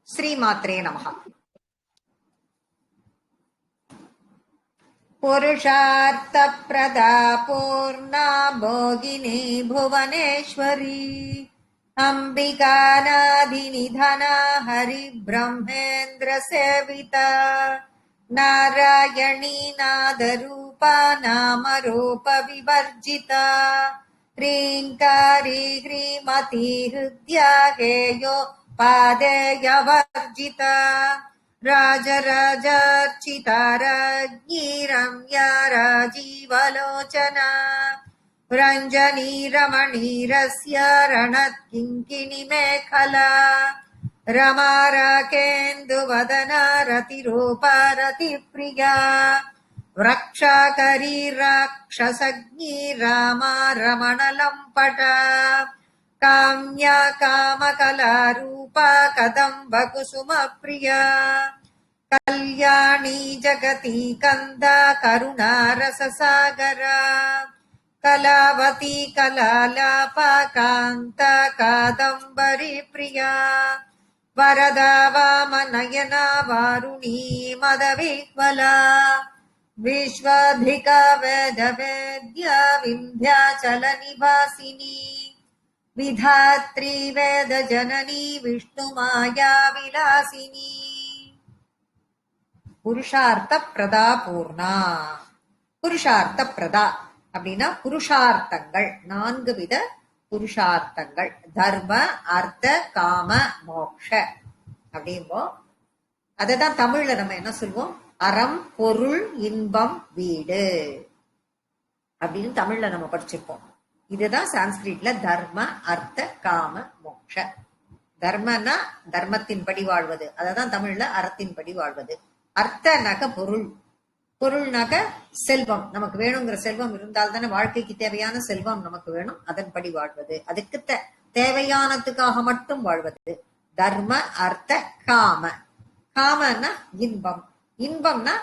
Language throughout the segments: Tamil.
ஸ்ரீமாத்ரே நமஹ. புருஷார்த்த பிரதா பூர்ணா போகினி புவனேஸ்வரி அம்பிகாநாதிநிதனா ஹரி பிரம்மேந்திர சேவிதா நாராயணீ நாதரூபா நாமரூப விவர்ஜிதா ह्रीङ्कारी ह्रीमती हृद्या हेयो पादेयवर्जिता राजराजार्चिता राज्ञी रम्या राजीवलोचना रञ्जनी रमणीरस्य रणत्किङ्किणी मेखला रमा राकेन्दुवदना रतिरूपा रतिप्रिया व्रक्षाकरी राक्षसज्ञी रामा रमणलम्पटा काम्या कामकलारूपा कदम्बकुसुमप्रिया कल्याणी जगती कन्दा करुणा रससागरा कलावती कलालापा कान्ता कादम्बरी प्रिया वरदा वामनयना वारुणी मदविह्वला विश्वाधिका वेदवेद्या विन्ध्याचलनिवासिनी विधात्री वेदजननी विष्णुमाया विलासिनी புருஷார்த்த பிரதா பூர்ணா. புருஷார்த்த பிரதா அப்படின்னா புருஷார்த்தங்கள், 4 வித புருஷார்த்தங்கள். தர்ம அர்த்த காம மோக்ஷ அப்படின்போ. அததான் தமிழ்ல நம்ம என்ன சொல்வோம்? அறம் பொருள் இன்பம் வீடு அப்படின்னு தமிழ்ல நம்ம படிச்சிருப்போம். இதுதான் சான்ஸ்கிரிட்ல தர்ம அர்த்த காம மோக்ஷ. தர்மனா தர்மத்தின்படி வாழ்வது, அததான் தமிழ்ல அறத்தின்படி வாழ்வது. அர்த்தனாக பொருள், பொருள்னாக செல்வம். நமக்கு வேணுங்கிற செல்வம் இருந்தால் தானே வாழ்க்கைக்கு தேவையான செல்வம் நமக்கு வேணும், அதன்படி வாழ்வது. அதுக்கு தேவையானதுக்காக மட்டும் வாழ்வது. தர்ம அர்த்த காம. காமன்னா இன்பம். இன்பம்னா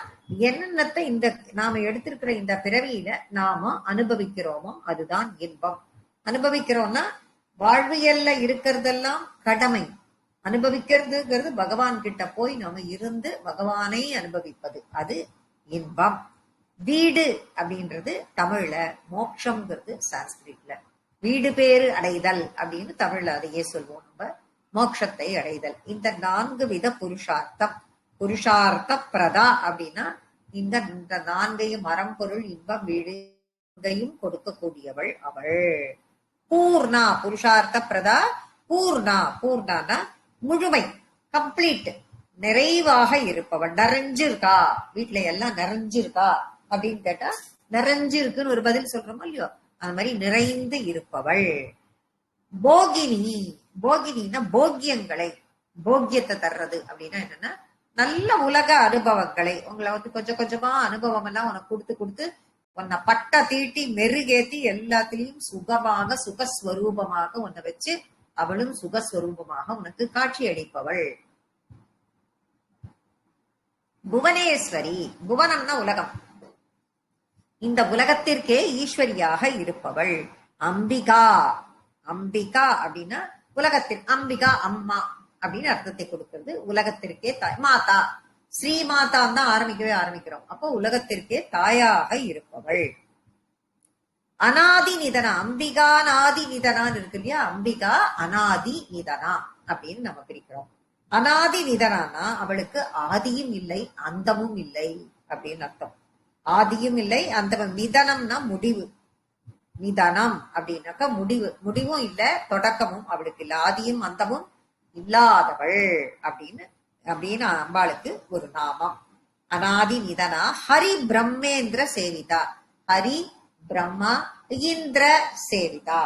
என்னென்னத்தை இந்த நாம எடுத்திருக்கிற இந்த பிறவியில நாம அனுபவிக்கிறோமோ அதுதான் இன்பம். அனுபவிக்கிறோம்னா வாழ்வியல்ல இருக்கிறதெல்லாம் கடமை. அனுபவிக்கிறதுங்கிறது பகவான் கிட்ட போய் நாம இருந்து பகவானை அனுபவிப்பது, அது இன்பம். வீடு அப்படின்றது தமிழ்ல, மோட்சம்ங்கிறது சான்ஸ்கிரிட்ல. வீடு பேரு அடைதல் அப்படின்னு தமிழ்ல அதையே சொல்வோம் நம்ம, மோட்சத்தை அடைதல். இந்த 4 வித புருஷார்த்தம். புருஷார்த்த பிரதா அப்படின்னா இந்த 4ஐயும், மரம் பொருள் இன்பம் வீடு கொடுக்கக்கூடியவள் அவள். பூர்ணா, புருஷார்த்த பிரதா பூர்ணா. பூர்ணானா முழுமை, கம்ப்ளீட், நிறைவாக இருப்பவள். நிறைஞ்சிருக்கா, வீட்டுல எல்லாம் நிறைஞ்சிருக்கா அப்படின்னு கேட்டா நிறைஞ்சிருக்குன்னு ஒரு பதில் சொல்றோமோ இல்லையோ, அது மாதிரி நிறைந்து இருப்பவள். போகினி. போகினின்னா போக்கியங்களை, போக்கியத்தை தர்றது அப்படின்னா என்னன்னா நல்ல உலக அனுபவங்களை உங்களை கொஞ்சம் கொஞ்சமா அனுபவம் எல்லாம் உனக்கு கொடுத்து கொடுத்து உன்னை பட்ட தீட்டி மெருகேத்தி எல்லாத்திலையும் சுகமாக சுகஸ்வரூபமாக உன்னை வச்சு அவளும் சுகஸ்வரூபமாக உனக்கு காட்சி அளிப்பவள். புவனேஸ்வரி. புவனம்னா உலகம், இந்த உலகத்திற்கே ஈஸ்வரியாக இருப்பவள். அம்பிகா. அம்பிகா அப்படின்னா உலகத்தின், அம்பிகா அம்மா அப்படின்னு அர்த்தத்தை கொடுக்கிறது. உலகத்திற்கே தாய். மாதா, ஸ்ரீமாதா தான் ஆரம்பிக்கிறோம். அப்போ உலகத்திற்கே தாயாக இருப்பவள். அநாதி நிதனா. அம்பிகா நாதி நிதனான்னு இருக்கு இல்லையா, அம்பிகா அநாதி நிதனா அப்படின்னு நம்ம பிரிக்கிறோம். அநாதி நிதனானா அவளுக்கு ஆதியும் இல்லை அந்தமும் இல்லை அப்படின்னு அர்த்தம். ஆதியும் இல்லை அந்தமும். நிதனம்னா முடிவு. நிதனம் அப்படின்னாக்க முடிவு. முடிவும் இல்ல தொடக்கமும் அவளுக்கு இல்ல, ஆதியும் அந்தமும் இல்லாதவள் அப்படின்னு அம்பாளுக்கு ஒரு நாமம். அநாதி நிதனா. ஹரி பிரம்மேந்திர சேவிதா. ஹரி பிரம்மா இந்திர சேவிதா.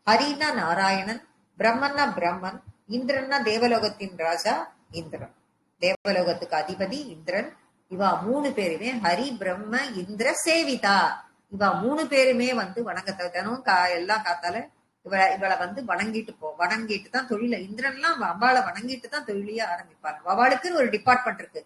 ஹரினா நாராயணன், பிரம்மன்னா பிரம்மன், இந்திரன்னா தேவலோகத்தின் ராஜா இந்திரன், தேவலோகத்துக்கு அதிபதி இந்திரன். இவா 3 பேருமே ஹரி பிரம்ம இந்திர சேவிதா. இவா 3 பேருமே வணங்கத்தனும் எல்லாம் காத்தால இவளை வணங்கிட்டு தான் தொழில. இந்திரன்லாம் அம்பாளை வணங்கிட்டு தான் தொழிலையே ஆரம்பிப்பாங்க. அவளுக்குன்னு ஒரு டிபார்ட்மெண்ட் இருக்கு.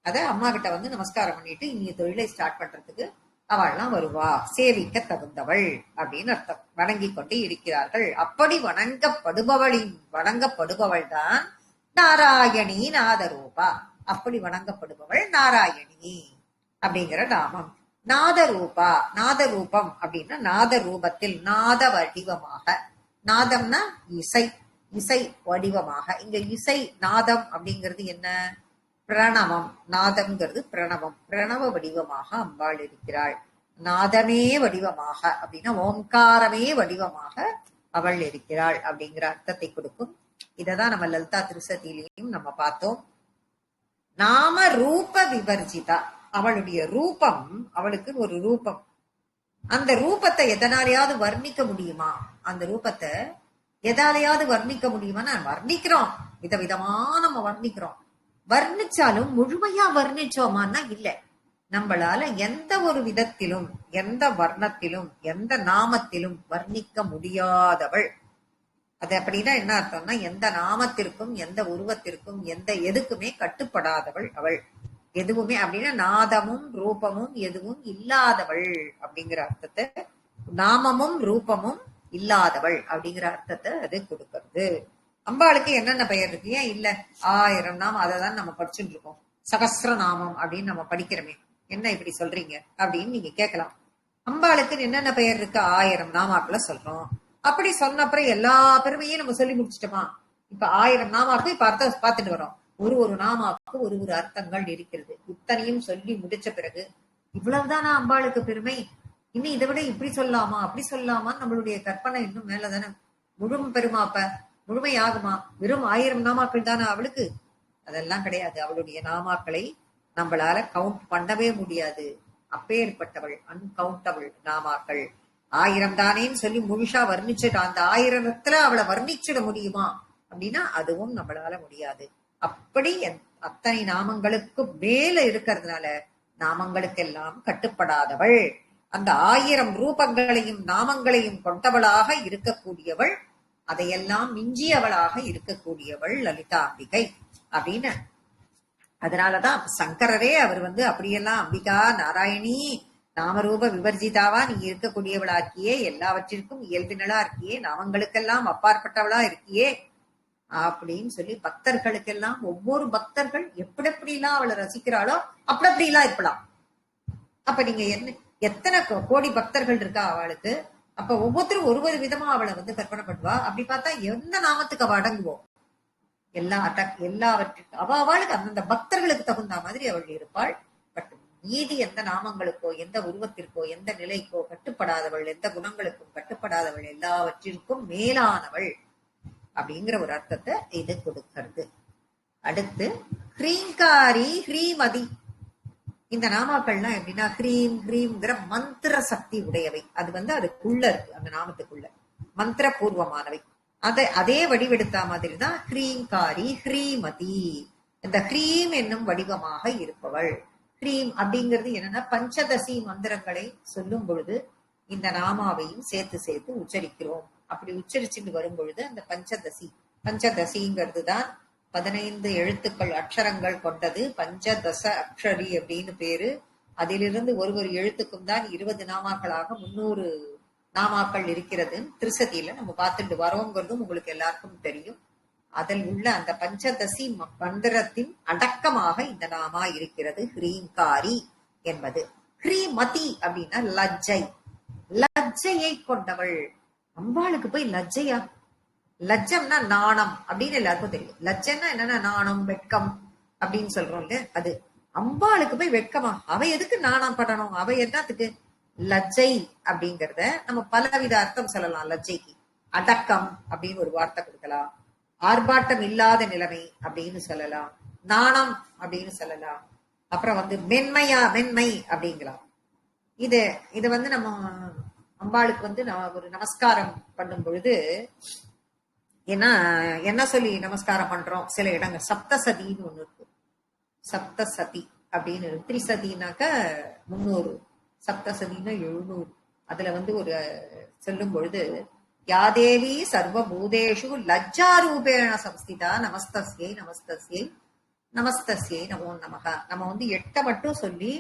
அத அம்மா கிட்ட நமஸ்காரம் பண்ணிட்டு இனி தொழிலை ஸ்டார்ட் பண்றதுக்கு அவள்லாம் வருவா. சேவிக்க தகுந்தவள் அப்படின்னு அர்த்தம். வணங்கி கொண்டு இருக்கிறார்கள். அப்படி வணங்கப்படுபவள் தான் நாராயணி நாதரூபா, அப்படி வணங்கப்படுபவள் நாராயணி அப்படிங்கிற நாமம். நாதரூபா, நாதரூபம் அப்படின்னா நாத ரூபத்தில், நாத வடிவமாக. நாதம்னா இசை, இசை வடிவமாக. இங்க இசை நாதம் அப்படிங்கிறது என்ன? பிரணவம். நாதம்ங்கிறது பிரணவம், பிரணவ வடிவமாக அம்பாள் இருக்கிறாள். நாதமே வடிவமாக அப்படின்னா ஓம்காரமே வடிவமாக அவள் இருக்கிறாள் அப்படிங்கிற அர்த்தத்தை கொடுக்கும். இததான் நம்ம லலிதா திருசதியிலையும் நம்ம பார்த்தோம். நாம ரூப விவர்ஜிதா, அவளுடைய ரூபம், அவளுக்கு ஒரு ரூபம். அந்த ரூபத்தை எதனாலையாவது வர்ணிக்க முடியுமா? அந்த ரூபத்தை எதாலையாவது வர்ணிக்க முடியுமா? நான் வர்ணிக்கிறோம், விதவிதமா நம்ம வர்ணிக்கிறோம். வர்ணிச்சாலும் முழுமையா வர்ணிச்சோமான்னா இல்ல. நம்மளால எந்த ஒரு விதத்திலும், எந்த வர்ணத்திலும், எந்த நாமத்திலும் வர்ணிக்க முடியாதவள். அது அப்படின்னா என்ன அர்த்தம்னா, எந்த நாமத்திற்கும், எந்த உருவத்திற்கும், எந்த எதுக்குமே கட்டுப்படாதவள் அவள். எதுவுமே அப்படின்னா நாதமும் ரூபமும் எதுவும் இல்லாதவள் அப்படிங்கிற அர்த்தத்தை, நாமமும் ரூபமும் இல்லாதவள் அப்படிங்கிற அர்த்தத்தை அது கொடுக்கிறது. அம்பாளுக்கு என்னென்ன பெயர் இருக்கு? ஏன் இல்ல 1000 நாமம், அதை தான் நம்ம படிச்சுட்டு இருக்கோம். சகஸ்ர நாமம் அப்படின்னு நம்ம படிக்கிறோமே, என்ன இப்படி சொல்றீங்க அப்படின்னு நீங்க கேட்கலாம். அம்பாளுக்கு என்னென்ன பெயர் இருக்கு? 1000 நாமாக்களை சொல்றோம். அப்படி சொன்னப்புறம் எல்லா பெருமையும் நம்ம சொல்லி முடிச்சிட்டோமா? இப்ப 1000 நாமாக்கு இப்ப அர்த்தம் பார்த்துட்டு வரோம். ஒரு நாமாவுக்கு ஒரு அர்த்தங்கள் இருக்கிறது. இத்தனையும் சொல்லி முடிச்ச பிறகு இவ்வளவுதானா அம்பாளுக்கு பெருமை? இன்னும் இதை விட இப்படி சொல்லலாமா, அப்படி சொல்லலாமா? நம்மளுடைய கற்பனை இன்னும் மேலதானே பெருமாப்ப முழுமையாகுமா? வெறும் 1000 நாமாக்கள் தானே அவளுக்கு? அதெல்லாம் கிடையாது. அவளுடைய நாமாக்களை நம்மளால கவுண்ட் பண்ணவே முடியாது. அப்பேற்பட்டவள், அன்கவுண்டபிள் நாமாக்கள். 1000 தானேன்னு சொல்லி முழுசா வர்ணிச்சுட்டு அந்த 1000த்துல அவளை வர்ணிச்சிட முடியுமா அப்படின்னா அதுவும் நம்மளால முடியாது. அப்படி அத்தனை நாமங்களுக்கு மேல இருக்கிறதுனால நாமங்களுக்கெல்லாம் கட்டுப்படாதவள், அந்த 1000 ரூபங்களையும் நாமங்களையும் கொண்டவளாக இருக்கக்கூடியவள், அதையெல்லாம் மிஞ்சியவளாக இருக்கக்கூடியவள் லலிதாம்பிகை அப்படின்னு. அதனாலதான் சங்கரரே அவர் அப்படியெல்லாம் அம்பிகா நாராயணி நாமரூப விவர்ஜிதாவா நீ இருக்கக்கூடியவளா இருக்கியே, எல்லாவற்றிற்கும் இயல்பினளா இருக்கியே, நாமங்களுக்கெல்லாம் அப்பாற்பட்டவளா இருக்கியே அப்படின்னு சொல்லி பக்தர்களுக்கெல்லாம், ஒவ்வொரு பக்தர்கள் எப்படி எப்படிலாம் அவளை ரசிக்கிறாளோ அப்படி அப்படிலாம் இருக்கலாம். அப்ப நீங்க எத்தனை கோடி பக்தர்கள் இருக்கா அவளுக்கு? அப்ப ஒவ்வொருத்தரும் ஒரு விதமா அவளை கற்பனை பண்ணுவா. அப்படி பார்த்தா எந்த நாமத்துக்கு அவ அடங்குவோம்? எல்லாவற்றுக்கும் அவளுக்கு அந்தந்த பக்தர்களுக்கு தகுந்த மாதிரி அவள் இருப்பாள். பட் மீதி எந்த நாமங்களுக்கோ, எந்த உருவத்திற்கோ, எந்த நிலைக்கோ கட்டுப்படாதவள், எந்த குணங்களுக்கும் கட்டுப்படாதவள், எல்லாவற்றிற்கும் மேலானவள் அப்படிங்கிற ஒரு அர்த்தத்தை இது கொடுக்கிறது. அடுத்து ஹ்ரீங்காரி ஹ்ரீமதி. இந்த நாமாக்கள்லாம் எப்படின்னா ஹ்ரீம் ஹ்ரீம்ங்கிற மந்திர சக்தி உடையவை. அது அதுக்குள்ள இருக்கு, அந்த நாமத்துக்குள்ள மந்திர பூர்வமானவை. அதே வடிவெடுத்த மாதிரி தான் ஹ்ரீங்காரி ஹ்ரீமதி. இந்த ஹ்ரீம் என்னும் வடிவமாக இருப்பவள். ஹ்ரீம் அப்படிங்கிறது என்னன்னா, பஞ்சதசி மந்திரங்களை சொல்லும் பொழுது இந்த நாமாவையும் சேர்த்து சேர்த்து உச்சரிக்கிறோம். அப்படி உச்சரிச்சுட்டு வரும் பொழுது அந்த பஞ்சதசிங்கிறது தான் 15 எழுத்துக்கள் அக்ஷரங்கள் கொண்டது. பஞ்சதச அக்ஷரி அப்படின்னு பேரு. அதிலிருந்து ஒரு எழுத்துக்கும் தான் 20 நாமாக்களாக 300 நாமாக்கள் இருக்கிறது. திருசதியில நம்ம பார்த்துட்டு வரோங்கிறதும் உங்களுக்கு எல்லாருக்கும் தெரியும். அதில் உள்ள அந்த பஞ்சதசி மந்திரத்தின் அடக்கமாக இந்த நாமா இருக்கிறது, ஹ்ரீங்காரி என்பது. ஹ்ரீமதி அப்படின்னா லஜ்ஜை, லஜ்ஜையை கொண்டவள். அம்பாளுக்கு போய் லஜ்ஜையா? லஜ்ஜம்னா நாணம் அப்படின்னு எல்லாருக்கும் தெரியும். லஜ்ஜன்னா என்னன்னா நாணம், வெட்கம் அப்படின்னு சொல்றோம்ல, அது. அம்பாளுக்கு போய் வெட்கமா? அவ எதுக்கு நாணம் படணும்? அவ என்னத்துக்கு? லஜ்ஜை அப்படிங்கறத நம்ம பலவித அர்த்தம் சொல்லலாம். லஜ்ஜைக்கு அடக்கம் அப்படின்னு ஒரு வார்த்தை கொடுக்கலாம், ஆர்ப்பாட்டம் இல்லாத நிலைமை அப்படின்னு சொல்லலாம், நாணம் அப்படின்னு சொல்லலாம், அப்புறம் மென்மை அப்படிங்கலாம். இது நம்ம அம்பாளுக்கு ஒரு நமஸ்காரம் பண்ணும் பொழுது என்ன சொல்லி நமஸ்காரம் பண்றோம்? சில இடங்கள் சப்தசதின்னு ஒண்ணு இருக்கு. சப்தசதி அப்படின்னு, திரிசதினாக்க 300, சப்தசதினா 700. அதுல ஒரு சொல்லும் பொழுது யாதேவி சர்வபூதேஷு லஜ்ஜாரூபேண சம்ஸ்திதா நமஸ்தஸ்யை நமஸ்தஸ்யை நமஸ்தஸ்யை நமோ நமக. நம்ம 8 மட்டும் சொல்லி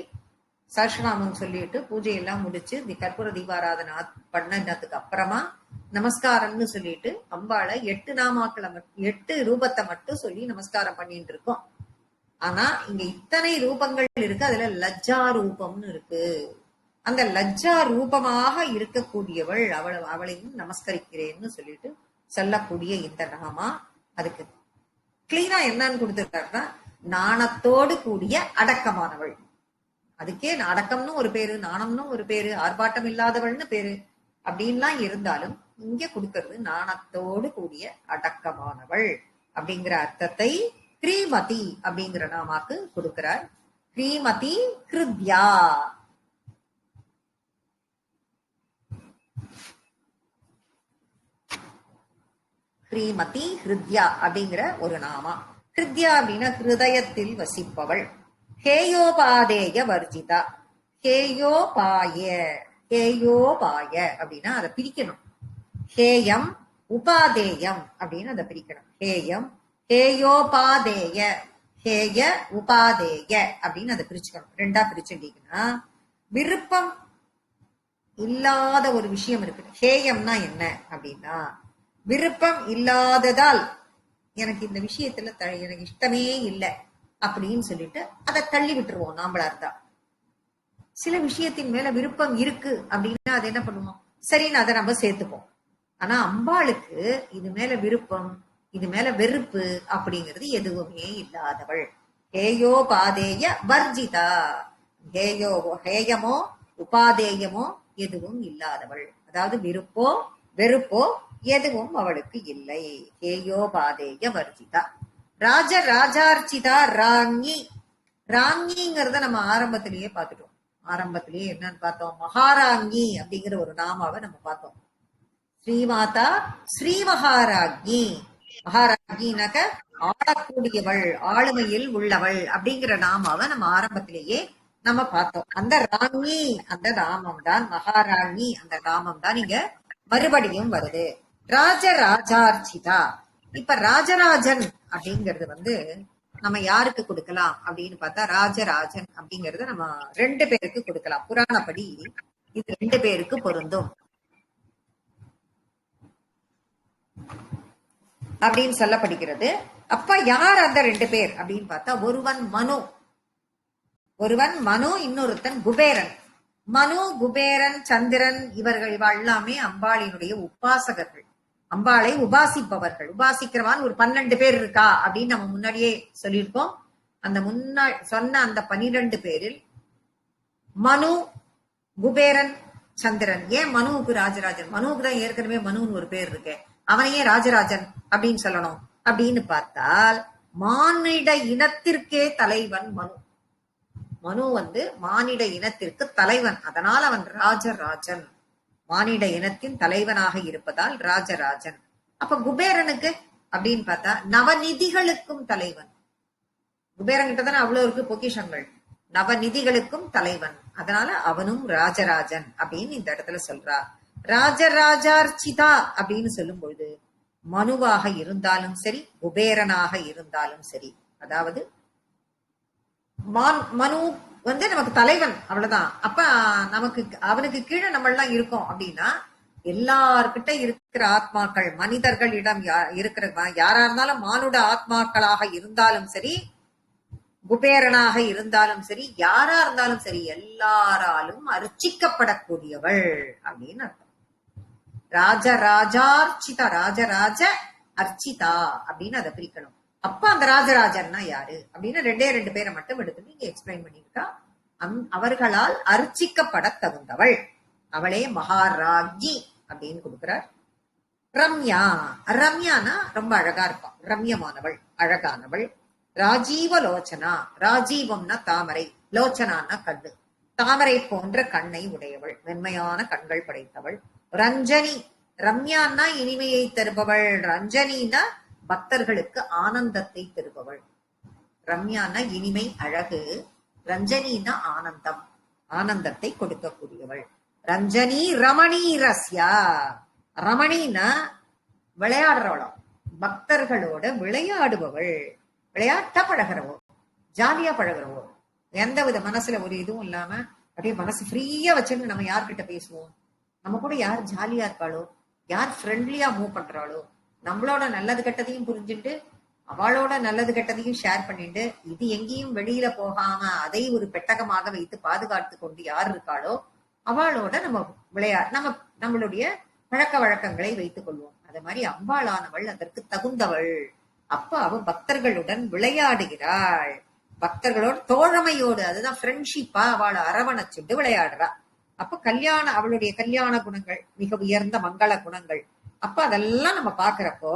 சஹஸ்ரநாமம் சொல்லிட்டு பூஜையெல்லாம் முடிச்சு கற்பூர தீபாராதனை பண்ணதுக்கு அப்புறமா நமஸ்காரம்னு சொல்லிட்டு அம்பாளை 8 நாமாக்களை 8 ரூபத்தை மட்டும் சொல்லி நமஸ்காரம் பண்ணிட்டு இருக்கோம். ஆனா இங்க இத்தனை ரூபங்கள் இருக்கு, அதுல லஜ்ஜா ரூபம்னு இருக்கு. அந்த லஜ்ஜா ரூபமாக இருக்கக்கூடியவள் அவளையும் நமஸ்கரிக்கிறேன்னு சொல்லிட்டு சொல்லக்கூடிய இந்த நாமா அதுக்கு கிளீனா என்னன்னு கொடுத்திருக்காருன்னா நாணத்தோடு கூடிய அடக்கமானவள். அதுக்கே அடக்கம்னு ஒரு பேரு, நாணம்னு ஒரு பேரு, ஆர்ப்பாட்டம் இல்லாதவள்னு பேரு அப்படின்லாம் இருந்தாலும் இங்க கொடுக்கறது நாணத்தோடு கூடிய அடக்கமானவள் அப்படிங்கிற அர்த்தத்தை கிரீமதி அப்படிங்கிற நாமாக்கு கொடுக்கிறார். கிரீமதி கிருத்யா. ஸ்ரீமதி ஹிருத்யா அப்படிங்கிற ஒரு நாமா. ஹிருத்யா அப்படின்னா ஹிருதயத்தில் வசிப்பவள். ஹேயோபாதேய வர்ஜிதா. ஹேயோபாய அப்படின்னா அதை பிரிக்கணும். ஹேயம் உபாதேயம் அப்படின்னு அதை பிரிக்கணும். ஹேயம் ஹேயோபாதேய, ஹேய உபாதேய அப்படின்னு அதை பிரிச்சுக்கணும். ரெண்டா பிரிச்சுட்டீங்கன்னா விருப்பம் இல்லாத ஒரு விஷயம் இருக்கு. ஹேயம்னா என்ன அப்படின்னா விருப்பம் இல்லாததால் எனக்கு இந்த விஷயத்துல எனக்கு இஷ்டமே இல்லை அப்படின்னு சொல்லிட்டு அதை தள்ளி விட்டுருவோம். நாமளா இருந்தா சில விஷயத்தின் மேல விருப்பம் இருக்கு அப்படின்னா அதை என்ன பண்ணுவோம், சரின்னு அதை நம்ம சேர்த்துப்போம். ஆனா அம்பாளுக்கு இது மேல விருப்பம், இது மேல வெறுப்பு அப்படிங்கிறது எதுவுமே இல்லாதவள். ஹேயோபாதேய வர்ஜிதா. ஹேயமோ உபாதேயமோ எதுவும் இல்லாதவள். அதாவது விருப்போ வெறுப்போ எதுவும் அவளுக்கு இல்லை. ஹேயோபாதேய வர்ஜிதா. ராஜார்ச்சிதா ராஞி. ராஞிங்கிறத நம்ம ஆரம்பத்திலேயே பார்த்துட்டோம். ஆரம்பத்திலேயே என்னன்னு பார்த்தோம், மகாராஞி அப்படிங்கிற ஒரு நாமாவை நம்ம பார்த்தோம். ஸ்ரீமாதா ஸ்ரீ மகாராஜி. மகாராஜினாக்க ஆளக்கூடியவள், ஆளுமையில் உள்ளவள் அப்படிங்கிற நாமாவை நம்ம ஆரம்பத்திலேயே நம்ம பார்த்தோம். அந்த ராணி அந்த நாமம் தான், மகாராணி அந்த நாமம் தான் இங்க மறுபடியும் வருது. ராஜராஜார்ச்சிதா. இப்ப ராஜராஜன் அப்படிங்கிறது நம்ம யாருக்கு கொடுக்கலாம் அப்படின்னு பார்த்தா ராஜராஜன் அப்படிங்கறது நம்ம 2 பேருக்கு கொடுக்கலாம். புராணப்படி இது 2 பேருக்கு பொருந்தும் அப்படின்னு சொல்லப்படுகிறது. அப்ப யார் அந்த 2 பேர் அப்படின்னு பார்த்தா ஒருவன் மனு, இன்னொருத்தன் குபேரன். மனு, குபேரன், சந்திரன் இவர்கள் எல்லாமே அம்பாளினுடைய உபாசகர்கள், அம்பாளை உபாசிப்பவர்கள். உபாசிக்கிறவான் ஒரு 12 பேர் இருக்கா அப்படின்னு நம்ம முன்னாடியே சொல்லியிருக்கோம். அந்த சொன்ன அந்த 12 பேரில் மனு, குபேரன், சந்திரன். ஏன் மனுவுக்கு ராஜராஜன்? மனுவுக்கு தான் ஏற்கனவே மனுன்னு ஒரு பேர் இருக்கு, அவனையே ராஜராஜன் அப்படின்னு சொல்லணும் அப்படின்னு பார்த்தால் மானிட இனத்திற்கே தலைவன் மனு. மனு மானிட இனத்திற்கு தலைவன், அதனால் அவன் ராஜராஜன். மானிட இனத்தின் தலைவனாக இருப்பதால் ராஜராஜன். அப்ப குபேரனுக்கு அப்படின்னு பார்த்தா நவநிதிகளுக்கும் தலைவன். குபேரன் கிட்டதானே அவ்வளவு இருக்கு பொக்கிஷங்கள், நவநிதிகளுக்கும் தலைவன், அதனால அவனும் ராஜராஜன் அப்படின்னு இந்த இடத்துல சொல்றார். ராஜராஜார்ச்சிதா அப்படின்னு சொல்லும் பொழுது மனுவாக இருந்தாலும் சரி, குபேரனாக இருந்தாலும் சரி, அதாவது மனு நமக்கு தலைவன், அவ்வளவுதான். அப்ப நமக்கு அவனுக்கு கீழே நம்ம எல்லாம் இருக்கோம் அப்படின்னா எல்லார்கிட்ட இருக்கிற ஆத்மாக்கள், மனிதர்களிடம் இருக்கிற யாரா இருந்தாலும், மானுட ஆத்மாக்களாக இருந்தாலும் சரி, குபேரனாக இருந்தாலும் சரி, யாரா இருந்தாலும் சரி, எல்லாராலும் அர்ச்சிக்கப்படக்கூடியவள் அப்படின்னு அர்த்தம். ராஜராஜார்ச்சிதா, ராஜராஜ அர்ச்சிதா அப்படின்னு அதை பிரிக்கணும். அப்ப அந்த ராஜராஜன்னா யாரு அப்படின்னா 2 பேரை மட்டும் எடுத்து நீங்க எக்ஸ்பிளைன் பண்ணிருக்கா. அவர்களால் அர்ச்சிக்கப்பட தகுந்தவள், அவளே மகாராஜி அப்படின்னு கொடுக்கிறார். ரம்யா. ரம்யானா ரொம்ப அழகா இருப்பான், ரம்யமானவள், அழகானவள். ராஜீவ லோச்சனா. ராஜீவம்னா தாமரை, லோச்சனான்னா கண்ணு, தாமரை போன்ற கண்ணை உடையவள், மென்மையான கண்கள் படைத்தவள். ரஞ்சனி. ரம்யான்னா இனிமையை தருபவள், ரஞ்சனின்னா பக்தர்களுக்கு ஆனந்தத்தை தருபவள். ரம்யான்னா இனிமை, அழகு, ரஞ்சனின்னா ஆனந்தம், ஆனந்தத்தை கொடுக்கக்கூடியவள். ரஞ்சனி ரமணி ரஸ்யா. ரமணின்னா விளையாடுறவளும், பக்தர்களோட விளையாடுபவள், விளையாட்டா பழகிறவோ, ஜாலியா பழகிறவோ. எந்த வித மனசுல ஒரு இதுவும் இல்லாம அப்படியே மனசு ஃப்ரீயா வச்சுட்டு நம்ம யார்கிட்ட பேசுவோம்? நம்ம கூட யார் ஜாலியா இருக்காளோ, யார் ஃப்ரெண்ட்லியா மூவ் பண்றாளோ, நம்மளோட நல்லது கெட்டதையும் புரிஞ்சுட்டு அவளோட நல்லது கெட்டதையும் ஷேர் பண்ணிட்டு இது எங்கேயும் வெளியில போகாம அதை ஒரு பெட்டகமாக வைத்து பாதுகாத்து கொண்டு யார் இருக்காளோ அவளோட நம்ம நம்மளுடைய பழக்க வழக்கங்களை வைத்துக் கொள்வோம். அது மாதிரி அம்பாளானவள் அதற்கு தகுந்தவள். அப்ப அவ பக்தர்களுடன் விளையாடுகிறாள், பக்தர்களோட தோழமையோடு, அதுதான் ஃப்ரெண்ட்ஷிப்பா அவளை அரவணைச்சுட்டு விளையாடுறா. அப்ப அவளுடைய கல்யாண குணங்கள் மிக உயர்ந்த மங்கள குணங்கள். அப்ப அதெல்லாம் நம்ம பாக்குறப்போ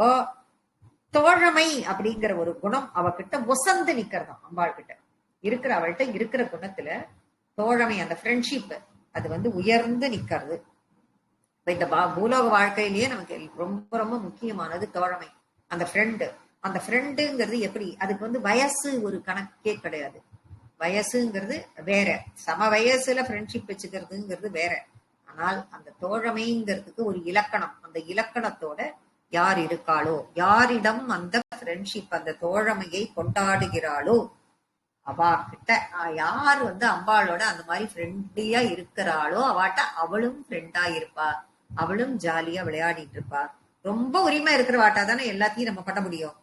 தோழமை அப்படிங்கிற ஒரு குணம் அவகிட்ட ஒசந்து நிக்கிறதாம். அம்பாள் கிட்ட அவள்கிட்ட இருக்கிற குணத்துல தோழமை, அந்த ஃப்ரெண்ட்ஷிப் அது உயர்ந்து நிக்கிறது. இந்த பூலோக வாழ்க்கையிலேயே நமக்கு ரொம்ப ரொம்ப முக்கியமானது தோழமை. அந்த ஃப்ரெண்டுங்கிறது எப்படி, அதுக்கு வயசு ஒரு கணக்கே கிடையாது. வயசுங்கிறது வேற, சம வயசுல ஃப்ரெண்ட்ஷிப் வச்சுக்கிறதுங்கிறது வேற. ஆனால் அந்த தோழமைங்கிறதுக்கு ஒரு இலக்கணம், அந்த இலக்கணத்தோட யார் இருக்காளோ, யாரிடம் அந்த ஃப்ரெண்ட்ஷிப் அந்த தோழமையை கொண்டாடுகிறாளோ அவா கிட்ட, யார் அம்பாளோட அந்த மாதிரி ஃப்ரெண்ட்லியா இருக்கிறாளோ அவாட்ட அவளும் ஃப்ரெண்டா இருப்பா, அவளும் ஜாலியா விளையாடிட்டு இருப்பா. ரொம்ப உரிமை இருக்கிற வாட்டா தானே எல்லாத்தையும் நம்ம பண்ண முடியும்,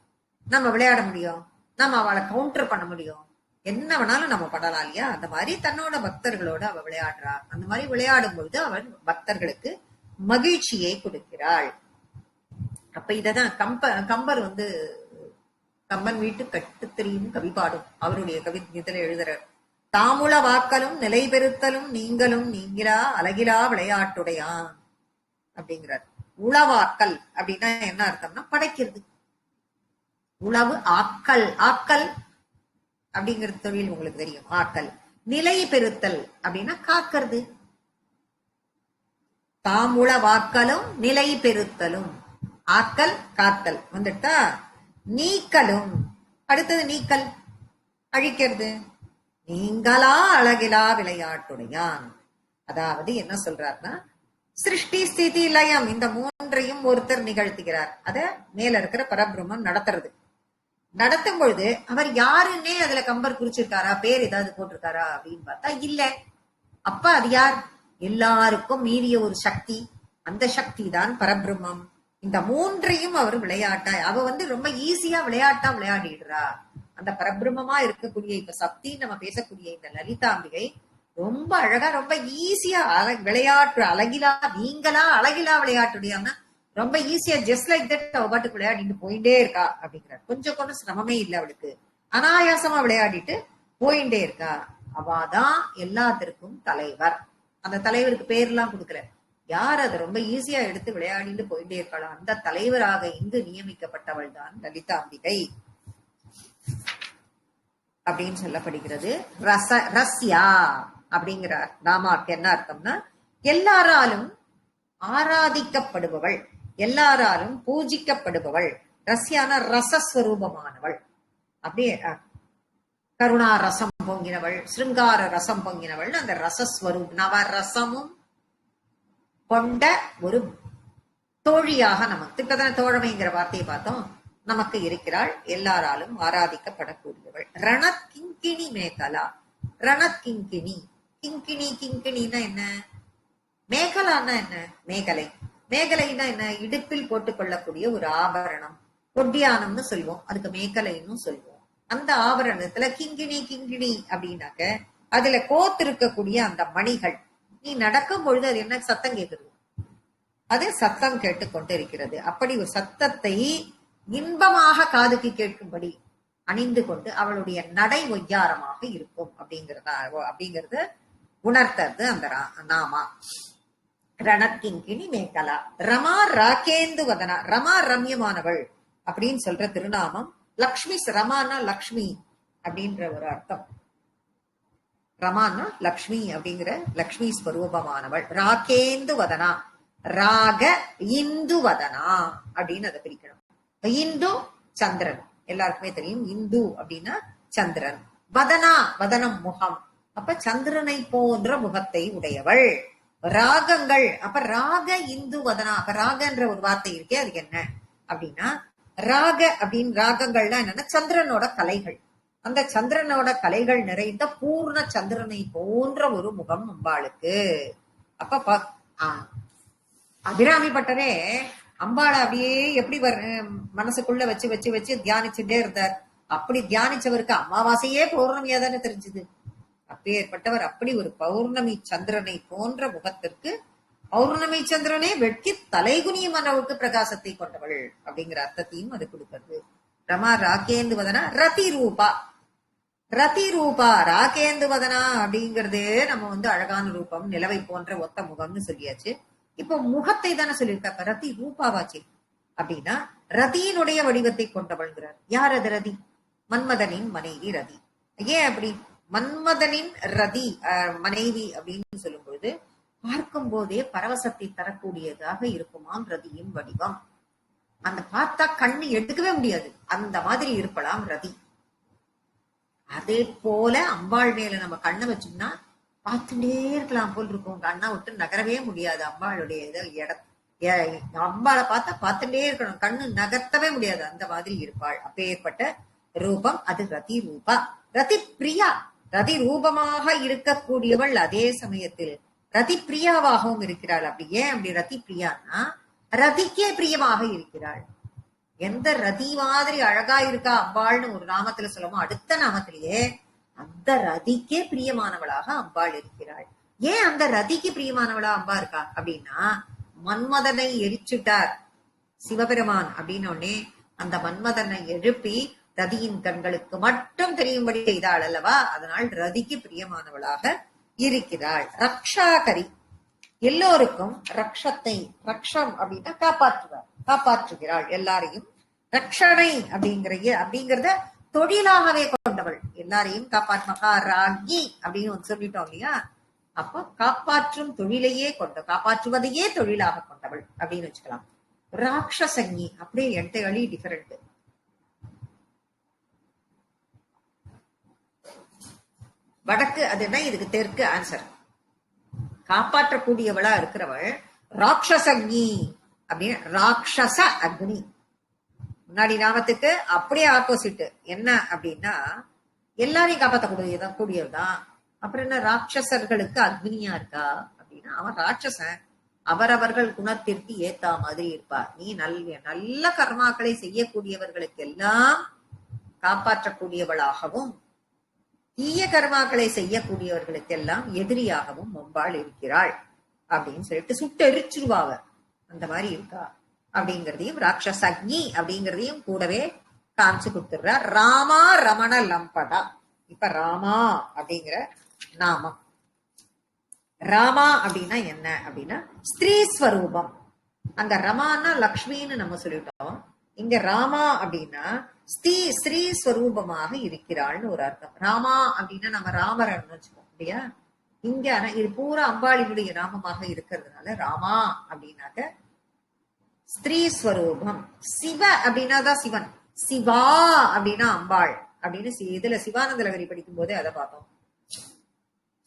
நம்ம விளையாட முடியும், நம்ம அவளை கவுண்டர் பண்ண முடியும், என்ன வேணாலும் நம்ம பண்ணலாம் இல்லையா? அந்த மாதிரி தன்னோட பக்தர்களோட அவ விளையாடுறா. அந்த மாதிரி விளையாடும் பொழுது அவள் பக்தர்களுக்கு மகிழ்ச்சியை கொடுக்கிறாள். அப்ப இததான் கம்பர் கம்பன் வீட்டு கட்டுத்தறியும் கவி பாடும் அவருடைய கவி இதுல எழுதுறார். தாமுள வாக்கலும் நிலை பெறுத்தலும் நீங்களும் நீங்களா அழகிலா விளையாட்டுடையான் அப்படிங்கிறார். உளவாக்கல் அப்படின்னா என்ன அர்த்தம்னா படைக்கிறது. உளவு ஆக்கல், ஆக்கல் அப்படிங்கிற தொழில் உங்களுக்கு தெரியும். ஆக்கல். நிலை பெறுத்தல் அப்படின்னா காக்கிறது. தாமுள வாக்கலும் நிலை பெறுத்தலும், ஆக்கல் காத்தல் வந்துட்டா. நீக்கலும், அடுத்தது நீக்கல், அழிக்கிறது. நீங்களா அழகிலா விளையாட்டுடையான். அதாவது என்ன சொல்றாருன்னா, சிருஷ்டி ஸ்திதி லயம் இந்த மூன்றையும் ஒருத்தர் நிகழ்த்துகிறார். அத மேல இருக்கிற பரபிரம்மம் நடத்தும் பொழுது அவர் யாருன்னே அதுல கம்பர் குறிச்சிருக்காரா, பேர் ஏதாவது போட்டிருக்காரா அப்படின்னு பார்த்தா இல்ல. அப்ப அது யார்? எல்லாருக்கும் மீறிய ஒரு சக்தி, அந்த சக்தி தான் பரபிரம்மம். இந்த மூன்றையும் அவர் விளையாட்டா, அவ ரொம்ப ஈஸியா விளையாட்டா விளையாடிடுறா. அந்த பரபிரம்மமா இருக்கக்கூடிய இப்ப சக்தி நம்ம பேசக்கூடிய இந்த லலிதாம்பிகை ரொம்ப அழகா ரொம்ப ஈஸியா விளையாட்டு அழகிலா, நீங்களா அழகிலா விளையாட்டுடையான்னா ரொம்ப ஈஸியா ஜஸ்ட் லைக் தட் அவ பாட்டுக்கு விளையாடிட்டு போயிட்டே இருக்கா அப்படிங்கிறார். கொஞ்சம் சிரமமே இல்லை அவளுக்கு, அனாயாசமா விளையாடிட்டு போயிட்டே இருக்கா. அவாதான் எல்லாத்திற்கும் தலைவர். அந்த தலைவருக்கு பேர்லாம் கொடுக்கல, யார் அதை ரொம்ப ஈஸியா எடுத்து விளையாடிட்டு போயிட்டே இருக்காளோ அந்த தலைவராக இங்கு நியமிக்கப்பட்டவள் தான் லலிதாம்பிகை அப்படின்னு சொல்லப்படுகிறது. ரஸ்யா அப்படிங்கிற நாமாக்கு என்ன அர்த்தம்னா எல்லாராலும் ஆராதிக்கப்படுபவள், எல்லாராலும் பூஜிக்கப்படுபவள். ரஸ்யான ரசஸ்வரூபமானவள். அப்படியே கருணா ரசம் பொங்கினவள், சிருங்கார ரசம் பொங்கினவள். அந்த ரசஸ்வரூப் நவரசமும் கொண்ட ஒரு தோழியாக நமக்கு இப்பதான தோழமைங்கிற வார்த்தையை பார்த்தோம், நமக்கு இருக்கிறாள். எல்லாராலும் ஆராதிக்கப்படக்கூடியவள். ரணக்கிங்கிணி மேகலா. ரணக்கிங்கிணி, கிங்கிணி, கிங்கிணின்னா என்ன? மேகலான்னா என்ன? மேகலை. மேகலைன்னா என்ன? இடுப்பில் போட்டுக் கொள்ளக்கூடிய ஒரு ஆபரணம், ஒட்டியானம்னு சொல்லுவோம், அதுக்கு மேகலைன்னு சொல்லுவோம். அந்த ஆபரணத்துல கிங்கிணி கிங்கிணி அப்படின்னாக்க அதுல கோத்திருக்கக்கூடிய அந்த மணிகள். நீ நடக்கும் பொழுது அது என்ன சத்தம் கேட்குது? அது சத்தம் கேட்டுக்கொண்டு இருக்கிறது. அப்படி ஒரு சத்தத்தை இன்பமாக காதுக்கு கேட்கும்படி அணிந்து கொண்டு அவளுடைய நடை ஒய்யாரமாக இருக்கும் அப்படிங்கறத உணர்த்தது அந்த நாமா. ரணக்கிங்கிணி மேகலா. ரமா ராகேந்து வதனா. ரமா ரம்யமானவள் அப்படின்னு சொல்ற திருநாமம். லக்ஷ்மி, ரமானா லக்ஷ்மி அப்படின்ற ஒரு அர்த்தம். ரமானா லக்ஷ்மி அப்படிங்கிற லக்ஷ்மி ஸ்வரூபமானவள். ராகேந்து வதனா, ராக இந்து வதனா அப்படின்னு அதை பிரிக்கணும். இந்து சந்திரன், எல்லாருக்குமே தெரியும். இந்து அப்படின்னா சந்திரன். வதனா, வதனம் முகம். அப்ப சந்திரனை போன்ற முகத்தை உடையவள். ராகங்கள், அப்ப ராக இந்து வதனா. அப்ப ராகன்ற ஒரு வார்த்தை இருக்கே, அது என்ன அப்படின்னா ராக அப்படின்னு ராகங்கள்லாம் என்னன்னா சந்திரனோட கலைகள். அந்த சந்திரனோட கலைகள் நிறைந்த பூர்ண சந்திரனை போன்ற ஒரு முகம் அம்பாளுக்கு. அப்ப அபிராமி பட்டரே அம்பாளை அப்படியே எப்படி மனசுக்குள்ள வச்சு வச்சு வச்சு தியானிச்சுட்டே இருந்தார். அப்படி தியானிச்சவருக்கு அமாவாசையே பௌர்ணமியா தானே தெரிஞ்சது. அப்பேற்பட்டவர் அப்படி ஒரு பௌர்ணமி சந்திரனை போன்ற முகத்திற்கு பௌர்ணமி சந்திரனே வெட்கி தலைகுனியும் அளவுக்கு பிரகாசத்தை கொண்டவள் அப்படிங்கிற அர்த்தத்தையும் அது கொடுக்கிறது. ரமா ராகேந்துவதனா ரதி ரூபா. ரதி ரூபா ராகேந்துவதனா அப்படிங்கிறது நம்ம அழகான ரூபம், நிலவை போன்ற ஒத்த முகம்னு சொல்லியாச்சு. இப்போ முகத்தை தானே சொல்லியிருக்க. ரதி ரூபாவாச்சு அப்படின்னா ரதியினுடைய வடிவத்தை கொண்டவள்ங்கிறார். யார் அது ரதி? மன்மதனின் மனைவி ரதி. ஏன் அப்படி மன்மதனின் ரதி மனைவி அப்படின்னு சொல்லும் பொழுது பார்க்கும் போதே பரவசத்தை தரக்கூடியதாக இருக்குமாம் ரதியின் வடிவம். அந்த பார்த்தா கண்ணு எடுக்கவே முடியாது, அந்த மாதிரி இருப்பலாம் ரதி. அதே போல அம்பாள் மேல நம்ம கண்ணை வச்சோம்னா பார்த்துட்டே இருக்கலாம் போல் இருக்கும். கண்ணா விட்டு நகரவே முடியாது. அம்பாளுடைய அம்பாளை பார்த்தா பார்த்துட்டே இருக்கணும், கண்ணு நகர்த்தவே முடியாது, அந்த மாதிரி இருப்பாள். அப்பேற்பட்ட ரூபம் அது ரதி ரூபா. ரதி பிரியா, ரதி ரூபமாக இருக்கக்கூடியவள் அதே சமயத்தில் ரதி பிரியாவாகவும் இருக்கிறாள். அப்படி ஏன் அப்படி ரதி பிரியான்னா ரதிக்கே பிரியமாக இருக்கிறாள். எந்த ரதி மாதிரி அழகா இருக்கா அம்பாள்னு ஒரு நாமத்துல சொல்லமோ அடுத்த நாமத்திலேயே அந்த ரதிக்கே பிரியமானவளாக அம்பாள் இருக்கிறாள். ஏன் அந்த ரதிக்கு பிரியமானவளா அம்பா இருக்கா அப்படின்னா மன்மதனை எரிச்சுட்டார் சிவபெருமான் அப்படின்னு உடனே அந்த மன்மதனை எழுப்பி ரதியின் கண்களுக்கு மட்டும் தெரியும்படி செய்தாள் அல்லவா. அதனால் ரதிக்கு பிரியமானவளாக இருக்கிறாள். ரக்ஷாகரி, எல்லோருக்கும் ரக்ஷத்தை, ரக்ஷம் அப்படின்னா காப்பாற்றுகிறாள் எல்லாரையும். ரக்ஷணை அப்படிங்கறத தொழிலாகவே கொண்டவள், எல்லாரையும் மகாராஜி அப்படின்னு சொல்லிட்டோம் இல்லையா. அப்போ காப்பாற்றும் தொழிலையே காப்பாற்றுவதையே தொழிலாக கொண்டவள் அப்படின்னு வச்சுக்கலாம். ராட்சசங்கி அப்படியே என்டையர்லி டிஃபரெண்ட். வடக்கு அதுன்னா இதுக்கு தெற்கு ஆன்சர். காப்பாற்றக்கூடியவளா இருக்கிறவள் ராட்சசங்கி அப்படின்னு. ராட்சச அக்னி முன்னாடி நாமத்துக்கு அப்படியே ஆப்போசிட். என்ன அப்படின்னா எல்லாரையும் காப்பாற்றக்கூடியதான். அப்புறம் என்ன ராட்சசர்களுக்கு அக்னியா இருக்கா அப்படின்னா அவன் ராட்சசன், அவரவர்கள் குணத்திற்கு ஏத்தா மாதிரி இருப்பார். நீ நல்ல கர்மாக்களை செய்யக்கூடியவர்களுக்கு எல்லாம் காப்பாற்றக்கூடியவளாகவும் தீய கர்மாக்களை செய்யக்கூடியவர்களுக்கெல்லாம் எதிரியாகவும் அம்பாள் இருக்கிறாள் அப்படின்னு சொல்லிட்டு சுட்டெரிச்சிருவாங்க. அந்த மாதிரி இருக்கா அப்படிங்கிறதையும் ராட்சசக்னி அப்படிங்கிறதையும் கூடவே காமிச்சு கொடுத்துடுறார். ராமா ரமண லம்படா. இப்ப ராமா அப்படிங்கிற நாமம். ராமா அப்படின்னா என்ன அப்படின்னா ஸ்திரீ ஸ்வரூபம். அங்க ரமானா லக்ஷ்மின்னு நம்ம சொல்லிட்டோம். இங்க ராமா அப்படின்னா ஸ்ரீ ஸ்வரூபமாக இருக்கிறாள்னு ஒரு அர்த்தம். ராமா அப்படின்னா நம்ம ராமரன் வச்சுக்கோம் இல்லையா. இங்க இது பூரா அம்பாளினுடைய நாமமாக இருக்கிறதுனால ராமா அப்படின்னாக்க ஸ்திரீ ஸ்வரூபம். சிவ அப்படின்னா தான் சிவன், சிவா அப்படின்னா அம்பாள் அப்படின்னு இதுல சிவானந்த லகரி படிக்கும் போதே அதை பார்த்தோம்,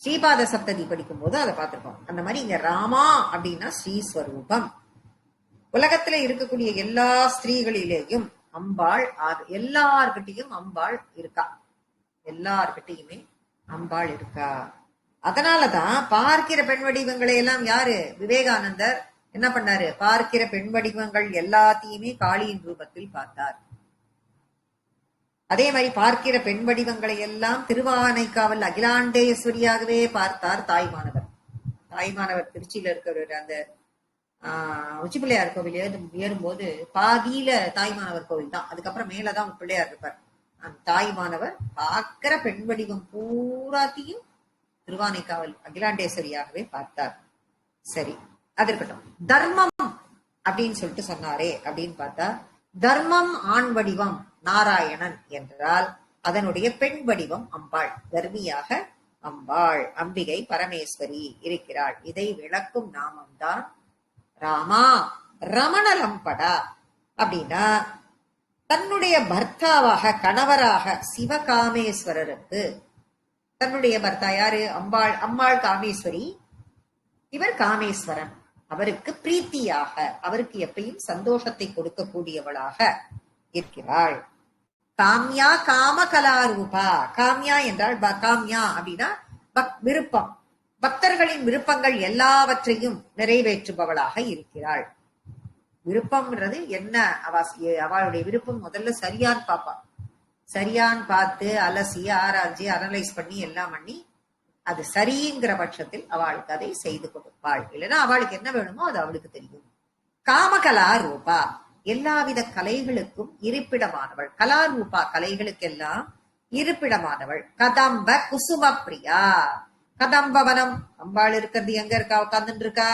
ஸ்ரீபாத சப்ததி படிக்கும் போது அதை பார்த்திருக்கோம். அந்த மாதிரி இங்க ராமா அப்படின்னா ஸ்ரீஸ்வரூபம். உலகத்துல இருக்கக்கூடிய எல்லா ஸ்திரீகளிலேயும் அம்பாள் எல்லார்கிட்டையும் அம்பாள் இருக்கா, எல்லார்கிட்டையுமே அம்பாள் இருக்கா. அதனாலதான் பார்க்கிற பெண் வடிவங்களை எல்லாம் யாரு விவேகானந்தர் என்ன பண்ணாரு, பார்க்கிற பெண் வடிவங்கள் எல்லாத்தையுமே காளியின் ரூபத்தில் பார்த்தார். அதே மாதிரி பார்க்கிற பெண் வடிவங்களை எல்லாம் திருவானைக்காவல் அகிலாண்டேஸ்வரியாகவே பார்த்தார் தாய்மானவர். தாய்மானவர் திருச்சியில இருக்கிற அந்த உச்சிப்பிள்ளையார் கோவில் ஏறும்போது பாதியில தாய்மானவர் கோவில் தான், அதுக்கப்புறம் மேலதான் பிள்ளையார் இருப்பார். அந்த தாய்மானவர் பார்க்கிற பெண் வடிவம் பூராத்தையும் திருவானைக்காவல் அகிலாண்டேஸ்வரியாகவே பார்த்தார். சரி, அது இருக்கட்டும். தர்மம் அப்படின்னு சொல்லிட்டு சொன்னாரே அப்படின்னு பார்த்தா, தர்மம் ஆண் வடிவம் நாராயணன் என்றால் அதனுடைய பெண் வடிவம் அம்பாள், தர்மியாக அம்பாள், அம்பிகை பரமேஸ்வரி இருக்கிறாள். இதை விளக்கும் நாமம்தான் ராமா ரமணலம்படா. அப்படின்னா தன்னுடைய பர்த்தாவாக கணவராக சிவகாமேஸ்வரருக்கு, தன்னுடைய பர்த்தா யாரு, அம்பாள். அம்பாள் காமேஸ்வரி, இவர் காமேஸ்வரன். அவருக்கு பிரீத்தியாக, அவருக்கு எப்பயும் சந்தோஷத்தை கொடுக்கக்கூடியவளாக இருக்கிறாள். காமியா காம கலாரூபா. காமியா என்றால் காமியா அப்படின்னா விருப்பம், பக்தர்களின் விருப்பங்கள் எல்லாவற்றையும் நிறைவேற்றுபவளாக இருக்கிறாள். விருப்பம்ன்றது என்ன, அவளுடைய விருப்பம் முதல்ல சரியான்னு பாப்பா. சரியான்னு பார்த்து அலசி ஆராய்ச்சி அனலைஸ் பண்ணி எல்லாம் பண்ணி அது சரிங்கிற பட்சத்தில் அவளுக்கு அதை செய்து கொடுப்பாள். இல்லைன்னா அவளுக்கு என்ன வேணுமோ அது அவளுக்கு தெரியும். காமகலா ரூபா, எல்லாவித கலைகளுக்கும் இருப்பிடமானவள். கலாரூபா, கலைகளுக்கெல்லாம் இருப்பிடமானவள். கதம்ப குசும பிரியா. கதம்பவனம், அம்பாள் இருக்கிறது எங்க இருக்கா? உட்கார்ந்துட்டு இருக்கா.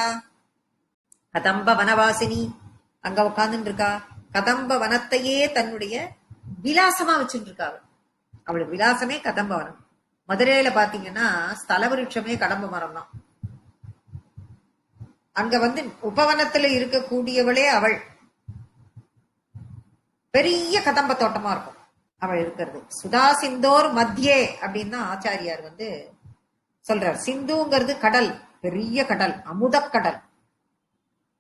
கதம்ப வனவாசினி அங்க உட்கார்ந்துட்டு இருக்கா. கதம்ப வனத்தையே தன்னுடைய விலாசமா வச்சுட்டு இருக்கா. அவளுக்கு விலாசமே கதம்ப வனம். மதுரையில பாத்தீங்கன்னா ஸ்தல விருட்சமே கடம்ப மரம் தான். அங்க உபவனத்துல இருக்கக்கூடியவளே அவள். பெரிய கதம்ப தோட்டமா இருக்கும் அவள் இருக்கிறது. சுதா சிந்தோர் மத்தியே அப்படின்னா ஆச்சாரியார் சொல்றார். சிந்துங்கிறது கடல், பெரிய கடல், அமுதக்கடல்.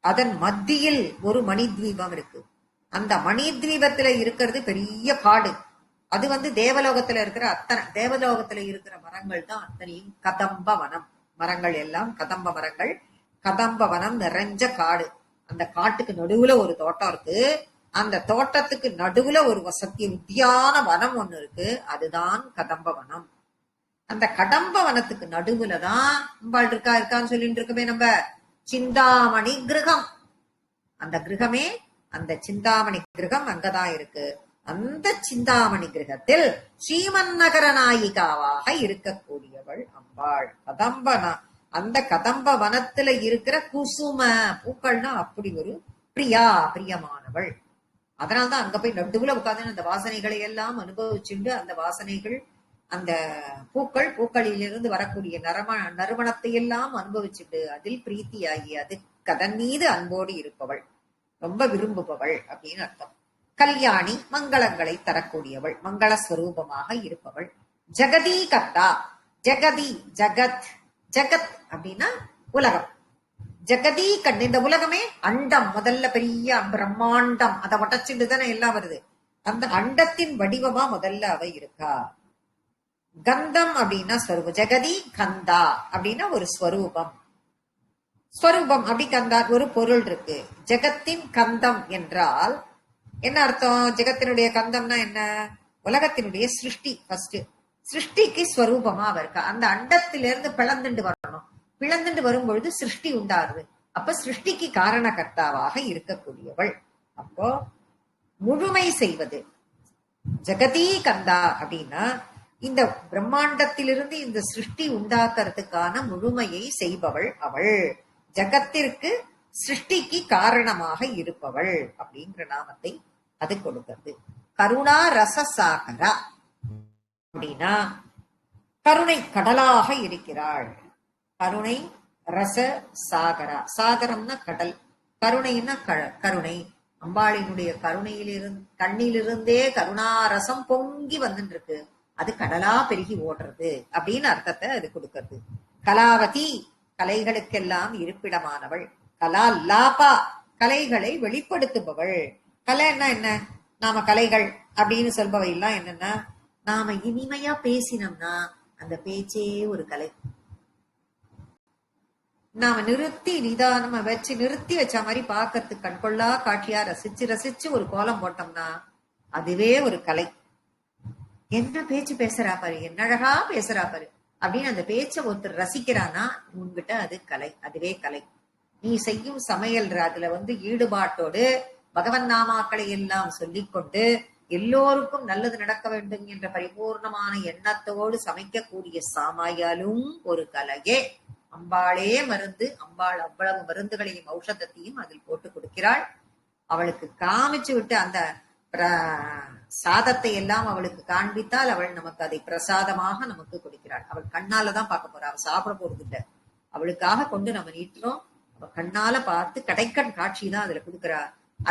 அதன் மத்தியில் ஒரு மணித்வீபம் இருக்கு. அந்த மணித்வீபத்துல இருக்கிறது பெரிய காடு. அது தேவலோகத்துல இருக்கிற தேவலோகத்துல இருக்கிற மரங்கள் தான் அத்தனையும் கதம்ப வனம். மரங்கள் எல்லாம் கதம்ப மரங்கள். கதம்ப வனம் நிறைஞ்ச காடு. அந்த காட்டுக்கு நடுவுல ஒரு தோட்டம் இருக்கு. அந்த தோட்டத்துக்கு நடுவுல ஒரு வசதி உத்தியான வனம் ஒண்ணு இருக்கு. அதுதான் கதம்ப வனம். அந்த கடம்ப வனத்துக்கு நடுவுலதான் அம்பாள் இருக்கான்னு சொல்லிட்டு இருக்கமே நம்ம. சிந்தாமணி கிரகம். அந்த கிரகமே, அந்த சிந்தாமணி கிரகம் அங்கதான் இருக்கு. அந்த சிந்தாமணி கிரகத்தில் ஸ்ரீமன் நகர நாயிகாவாக இருக்கக்கூடியவள் அம்பாள். அந்த கதம்ப வனத்துல இருக்கிற குசும பூக்கள்னா அப்படி ஒரு பிரியா, பிரியமானவள். அதனால்தான் அங்க போய் நடுவுல உட்கார்ந்து அந்த வாசனைகளை எல்லாம் அனுபவிச்சுண்டு, அந்த வாசனைகள், அந்த பூக்களிலிருந்து வரக்கூடிய நறுமணத்தை எல்லாம் அனுபவிச்சுட்டு அதில் பிரீத்தியாகி அது கதன் மீது அன்போடு இருப்பவள், ரொம்ப விரும்புபவள் அப்படின்னு அர்த்தம். கல்யாணி, மங்களங்களை தரக்கூடியவள், மங்களஸ்வரூபமாக இருப்பவள். ஜெகதி கர்த்தா. ஜெகதி, ஜகத். ஜகத் அப்படின்னா உலகம். ஜெகதி கண்டு, இந்த உலகமே அண்டம், முதல்ல பெரிய பிரம்மாண்டம், அதை ஒட்டச்சுட்டு தானே எல்லாம் வருது. அந்த அண்டத்தின் வடிவமா முதல்ல அவ இருக்கா. கந்தம் அப்படின்னா ஸ்வரூபம். ஜெகதி கந்தா அப்படின்னா ஒரு ஸ்வரூபம். ஸ்வரூபம் அப்படி கந்தா ஒரு பொருள் இருக்கு. ஜெகத்தின் கந்தம் என்றால் என்ன அர்த்தம்? ஜெகத்தினுடைய கந்தம்னா என்ன? உலகத்தினுடைய சிருஷ்டி. ஃபர்ஸ்ட் சிருஷ்டிக்கு ஸ்வரூபமா அவ இருக்கா. அந்த அண்டத்திலிருந்து பிளந்துண்டு வரணும். பிளந்துண்டு வரும் பொழுது சிருஷ்டி உண்டாருது. அப்ப சிருஷ்டிக்கு காரணகர்த்தாவாக இருக்கக்கூடியவள். அப்போ முழுமை செய்வது ஜெகதி கந்தா அப்படின்னா இந்த பிரம்மாண்டத்திலிருந்து இந்த சிருஷ்டி உண்டாக்குறதுக்கான முழுமையை செய்பவள் அவள். ஜகத்திற்கு சிருஷ்டிக்கு காரணமாக இருப்பவள் அப்படிங்கிற நாமத்தை அது கொடுக்கிறது. கருணா ரசசாகரா அப்படின்னா கருணை கடலாக இருக்கிறாள். கருணை ரச சாகரா. சாகரம்னா கடல், கருணைன்னா கருணை. அம்பாளினுடைய கண்ணிலிருந்தே கருணாரசம் பொங்கி வந்துட்டு இருக்கு. அது கடலா பெருகி ஓடுறது அப்படின்னு அர்த்தத்தை அது கொடுக்கிறது. கலாவதி, கலைகளுக்கெல்லாம் இருப்பிடமானவள். கலா லாபா, கலைகளை வெளிப்படுத்துபவள். கலைன்னா என்ன? நாம கலைகள் அப்படின்னு சொல்பவை எல்லாம் என்னன்னா, நாம இனிமையா பேசினோம்னா அந்த பேச்சே ஒரு கலை. நாம நிதானமா நிறுத்தி வச்ச மாதிரி பாக்கிறதுக்கு கண்கொள்ளா காட்சியா ரசிச்சு ரசிச்சு ஒரு கோலம் போட்டோம்னா அதுவே ஒரு கலை. என்ன பேச்சு பேசுறா பாரு, என்ன அழகா பேசுறா பாரு அப்படின்னு அந்த பேச்சை ஒருத்தர் ரசிக்கிறானா உன்கிட்ட அது கலை, அதுவே கலை. நீ செய்யும் சமையல் அதுல ஈடுபாட்டோடு பகவன் நாமாக்களை எல்லாம் சொல்லிக்கொண்டு எல்லோருக்கும் நல்லது நடக்க வேண்டும் என்ற பரிபூர்ணமான எண்ணத்தோடு சமைக்கக்கூடிய சாமாயாலும் ஒரு கலையே. அம்பாளே மருந்து. அம்பாள் அவ்வளவு மருந்துகளையும் ஔஷதத்தையும் அதில் போட்டு கொடுக்கிறாள். அவளுக்கு காமிச்சு விட்டு அந்த சாதத்தை எல்லாம் அவளுக்கு காண்பித்தால் அவள் நமக்கு அதை பிரசாதமாக நமக்கு கொடுக்கிறாள். அவள் கண்ணாலதான் பார்க்க போறா, அவள் சாப்பிட போறது இல்ல. அவளுக்காக கொண்டு நம்ம நீட்டுறோம். அவ கண்ணால பார்த்து கடைக்கண் காட்சி தான் அதுல கொடுக்கிறா.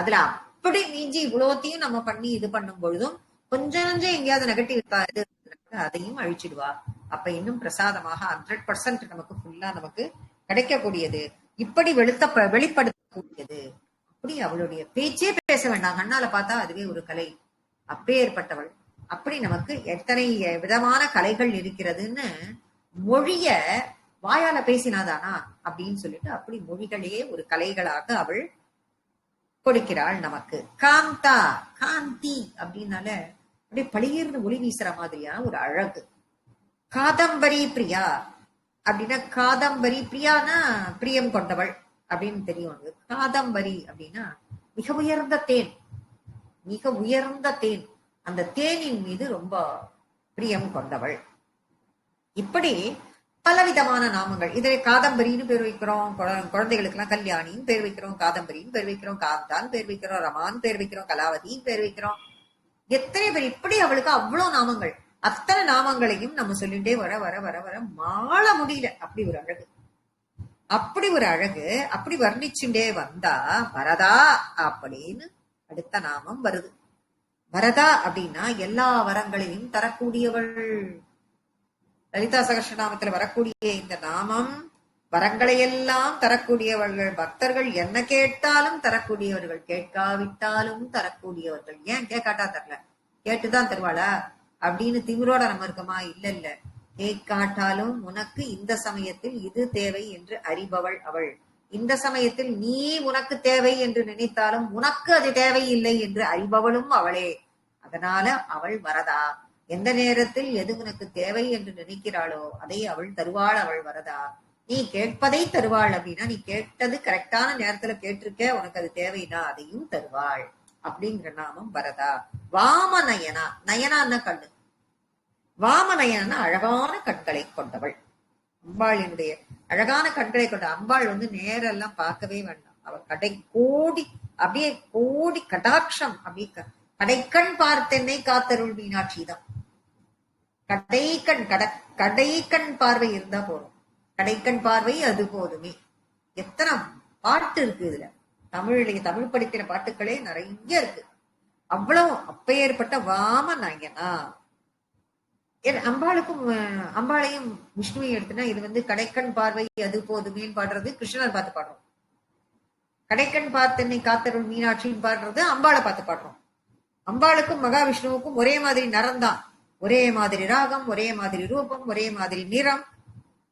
அதுல அப்படி நீஞ்சி இவ்வளோத்தையும் நம்ம பண்ணி இது பண்ணும் பொழுதும் கொஞ்சம் கொஞ்சம் எங்கேயாவது நெகட்டிவ் அதையும் அழிச்சிடுவா. அப்ப இன்னும் பிரசாதமாக 100% நமக்கு ஃபுல்லா நமக்கு கிடைக்கக்கூடியது. இப்படி வெளிப்படுத்தக்கூடியது. அப்படி அவளுடைய பேச்சே பேச வேண்டாம், கண்ணால பார்த்தா அதுவே ஒரு கலை. அப்பேற்பட்டவள் அப்படி நமக்கு எத்தனை விதமான கலைகள் இருக்கிறதுன்னு மொழிய வாயால பேசினாதானா அப்படின்னு சொல்லிட்டு அப்படி மொழிகளே ஒரு கலைகளாக அவள் கொடுக்கிறாள் நமக்கு. காந்தா, காந்தி அப்படின்னால அப்படியே பளிர்ந்து ஒளி வீசுற மாதிரியா ஒரு அழகு. காதம்பரி பிரியா அப்படின்னா, காதம்பரி பிரியானா பிரியம் கொண்டவள் அப்படின்னு தெரியும். காதம்பரி அப்படின்னா மிக உயர்ந்த தேன், மிக உயர்ந்த தேன், அந்த தேனின் மீது ரொம்ப பிரியம் கொண்டவள். இப்படி பலவிதமான நாமங்கள். இதை காதம்பரின்னு பேர் வைக்கிறோம், குழந்தைகளுக்கு எல்லாம் கல்யாணின்னு பேர் வைக்கிறோம், காதம்பரின்னு பேர் வைக்கிறோம், காந்தான் பேர் வைக்கிறோம், ரமான் பேர் வைக்கிறோம், கலாவதின்னு பேர் வைக்கிறோம். எத்தனை பேர் இப்படி அவளுக்கு அவ்வளவு நாமங்கள். அத்தனை நாமங்களையும் நம்ம சொல்லிட்டே வர வர வர வர மாள முடியல. அப்படி ஒரு அழகு, அப்படி ஒரு அழகு. அப்படி வர்ணிச்சுட்டே வந்தா வரதா அப்படின்னு அடுத்த நாமம் வருது. வரதா அப்படின்னா எல்லா வரங்களையும் தரக்கூடியவள். லலிதா சகஸ்ரநாமத்துல வரக்கூடிய இந்த நாமம் வரங்களை எல்லாம் தரக்கூடியவர்கள். பக்தர்கள் என்ன கேட்டாலும் தரக்கூடியவர்கள், கேட்காவிட்டாலும் தரக்கூடியவர்கள். ஏன் கேட்காட்டா தரல, கேட்டுதான் தருவாளா அப்படின்னு திமிரோட நம்ம இருக்கமா? இல்ல இல்ல, கேட்காட்டாலும் உனக்கு இந்த சமயத்தில் இது தேவை என்று அறிபவள் அவள். இந்த சமயத்தில் நீ உனக்கு தேவை என்று நினைத்தாலும் உனக்கு அது தேவையில்லை என்று அறிபவளும் அவளே. அதனால அவள் வரதா. எந்த நேரத்தில் எது உனக்கு தேவை என்று நினைக்கிறாளோ அதை அவள் தருவாள். அவள் வரதா. நீ கேட்பதை தருவாள் அப்படின்னா, நீ கேட்டது கரெக்டான நேரத்துல கேட்டிருக்க, உனக்கு அது தேவைன்னா அதையும் தருவாள். அப்படிங்கிற நாமம் வரதா. வாமநயனா, நயனான்னா கண்ணு. வாமநயனா அழகான கண்களை கொண்டவள். அம்பாளினுடைய அழகான கண்களை கொண்ட அம்பாள் நேரெல்லாம் பார்க்கவே வேண்டாம். அவள் கடை கோடி, அப்படியே கோடி கடாட்சம், அப்படி கடைக்கண் பார்த்தென்னை காத்தருள் மீனாட்சி தான். கடைக்கண் பார்வை இருந்தா போதும். கடைக்கண் பார்வை அது போதுமே. எத்தனை பாட்டு இருக்கு இதுல. தமிழ் படிக்கிற பாட்டுக்களே நிறைய இருக்கு. அவ்வளவு அப்பேற்பட்ட வாமநயனா. அம்பாளுக்கும் அம்பாளையும் விஷ்ணுவையும் எடுத்துனா, இது கடைக்கண் பார்வை அது போதுமேன்னு பாடுறது கிருஷ்ணர் பார்த்து பாடுறோம். கடைக்கண் பார்த்தென்னை காத்தருள் மீனாட்சின்னு பாடுறது அம்பாளை பார்த்து பாடுறோம். அம்பாளுக்கும் மகாவிஷ்ணுவுக்கும் ஒரே மாதிரி நரம்தான், ஒரே மாதிரி ராகம், ஒரே மாதிரி ரூபம், ஒரே மாதிரி நிறம்.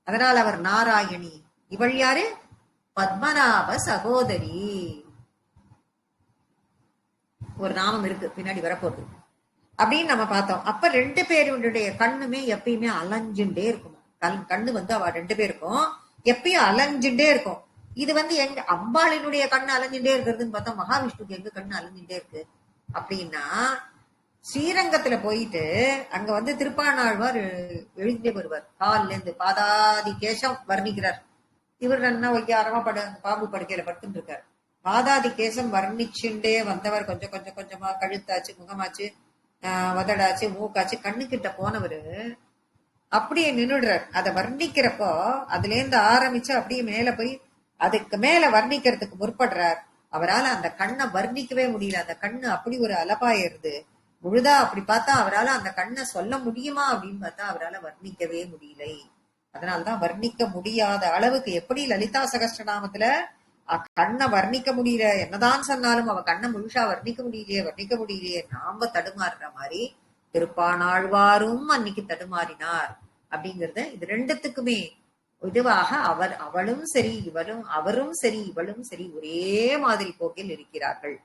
அதனால் அவர் நாராயணி. இவள் யாரு? பத்மநாப சகோதரி. ஒரு நாமம் இருக்கு, பின்னாடி வரப்போகுது அப்படின்னு நம்ம பார்த்தோம். அப்ப ரெண்டு பேருடைய கண்ணுமே எப்பயுமே அலைஞ்சுட்டே இருக்கும். கண்ணு அவ ரெண்டு பேருக்கும் எப்பயும் அலைஞ்சுட்டே இருக்கும். இது எங்க அம்பாளினுடைய கண்ணு அலைஞ்சுட்டே இருக்கிறதுன்னு பார்த்தா, மகாவிஷ்ணுக்கு எங்க கண்ணு அலைஞ்சுட்டே இருக்கு அப்படின்னா, ஸ்ரீரங்கத்துல போயிட்டு அங்க திருப்பாணாழ்வார் எழுதிட்டே வருவார். காலில இருந்து பாதாதி கேசம் வர்ணிக்கிறார். இவர் என்ன வைக்காரமா பாம்பு படுக்கையில படுத்துட்டு இருக்காரு. பாதாதி கேசம் வர்ணிச்சுட்டே வந்தவர் கொஞ்சம் கொஞ்சம் கொஞ்சமா கழுத்தாச்சு, முகமாச்சு, வதடாச்சு, மூக்காச்சு, கண்ணு கிட்ட போனவரு அப்படியே நின்னுடுறார். அதை வர்ணிக்கிறப்போ அதுல இருந்து ஆரம்பிச்சு அப்படியே மேல போய் அதுக்கு மேல வர்ணிக்கிறதுக்கு முற்படுறார். அவரால் அந்த கண்ணை வர்ணிக்கவே முடியல. அந்த கண்ணு அப்படி ஒரு அலப்பாயிருது. முழுதா அப்படி பார்த்தா அவரால் அந்த கண்ணை சொல்ல முடியுமா அப்படின்னு பார்த்தா அவரால் வர்ணிக்கவே முடியலை. அதனால்தான் வர்ணிக்க முடியாத அளவுக்கு, எப்படி லலிதா சகஸ்ரநாமத்துல கண்ணை வர்ணிக்க முடியல, என்னதான் சொன்னாலும் அவ கண்ணை முழுசா வர்ணிக்க முடியலையே நாம தடுமாறுற மாதிரி திருப்பாணாழ்வாரும் அன்னைக்கு தடுமாறினார். அப்படிங்கறத இது ரெண்டுத்துக்குமே இதுவாக அவளும் சரி அவரும் சரி இவளும் சரி ஒரே மாதிரி போக்கில் இருக்கிறார்கள்.